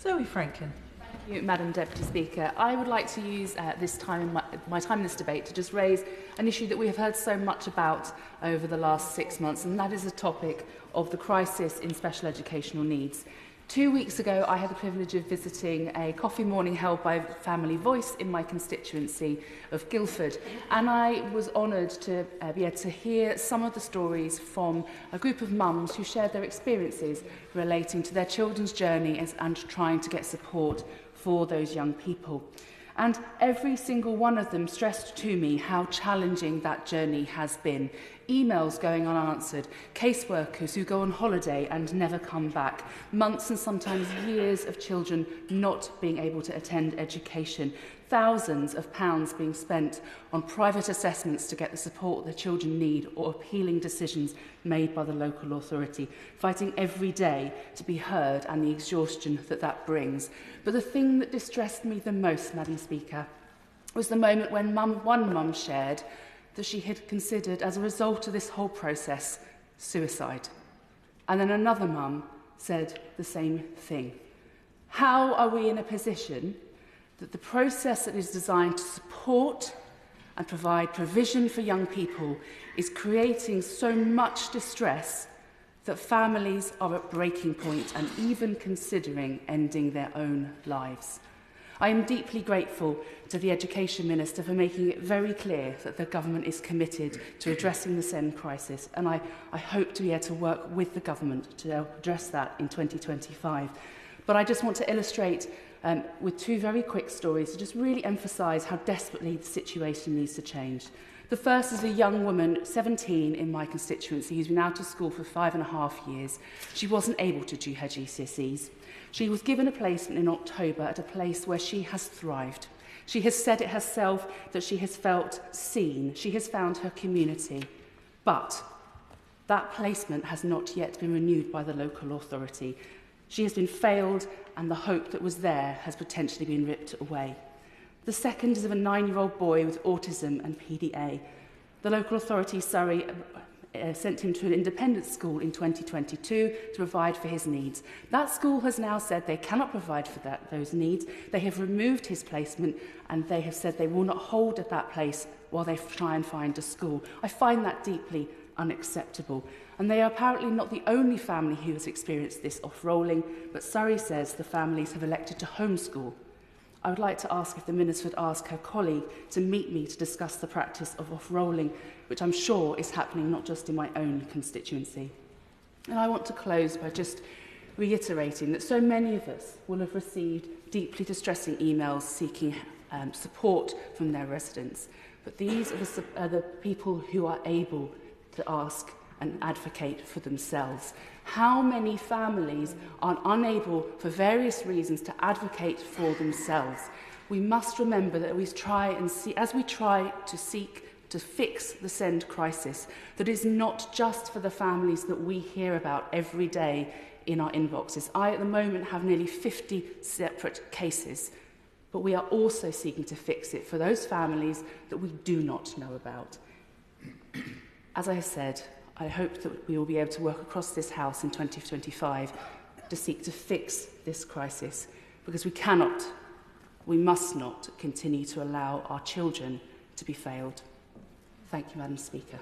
Zoe Franklin. Thank you, Madam Deputy Speaker. I would like to use this time, my time in this debate, to just raise an issue that we have heard so much about over the last 6 months, and that is the topic of the crisis in special educational needs. 2 weeks ago, I had the privilege of visiting a coffee morning held by Family Voice in my constituency of Guildford, and I was honoured to be able to hear some of the stories from a group of mums who shared their experiences relating to their children's journey and trying to get support for those young people. And every single one of them stressed to me how challenging that journey has been. Emails going unanswered, caseworkers who go on holiday and never come back, months and sometimes years of children not being able to attend education, thousands of pounds being spent on private assessments to get the support their children need, or appealing decisions made by the local authority, fighting every day to be heard, and the exhaustion that that brings. But the thing that distressed me the most, Madam Speaker, was the moment when one mum shared that she had considered, as a result of this whole process, suicide. And then another mum said the same thing. How are we in a position that the process that is designed to support and provide provision for young people is creating so much distress that families are at breaking point and even considering ending their own lives? I am deeply grateful to the Education Minister for making it very clear that the government is committed to addressing the SEND crisis, and I hope to be able to work with the government to address that in 2025. But I just want to illustrate with two very quick stories to just really emphasise how desperately the situation needs to change. The first is a young woman, 17, in my constituency, who's been out of school for 5.5 years. She wasn't able to do her GCSEs. She was given a placement in October at a place where she has thrived. She has said it herself that she has felt seen. She has found her community. But that placement has not yet been renewed by the local authority. She has been failed, and the hope that was there has potentially been ripped away. The second is of a 9-year-old boy with autism and PDA. The local authority, Surrey, sent him to an independent school in 2022 to provide for his needs. That school has now said they cannot provide for those needs. They have removed his placement, and they have said they will not hold at that place while they try and find a school. I find that deeply unacceptable. And they are apparently not the only family who has experienced this off-rolling, but Surrey says the families have elected to homeschool. I would like to ask if the Minister would ask her colleague to meet me to discuss the practice of off-rolling, which I'm sure is happening not just in my own constituency. And I want to close by just reiterating that so many of us will have received deeply distressing emails seeking support from their residents. But these are the people who are able to ask and advocate for themselves. How many families are unable, for various reasons, to advocate for themselves? We must remember that as we try to seek to fix the SEND crisis, that is not just for the families that we hear about every day in our inboxes. I, at the moment, have nearly 50 separate cases, but we are also seeking to fix it for those families that we do not know about. As I said, I hope that we will be able to work across this House in 2025 to seek to fix this crisis, because we must not continue to allow our children to be failed. Thank you, Madam Speaker.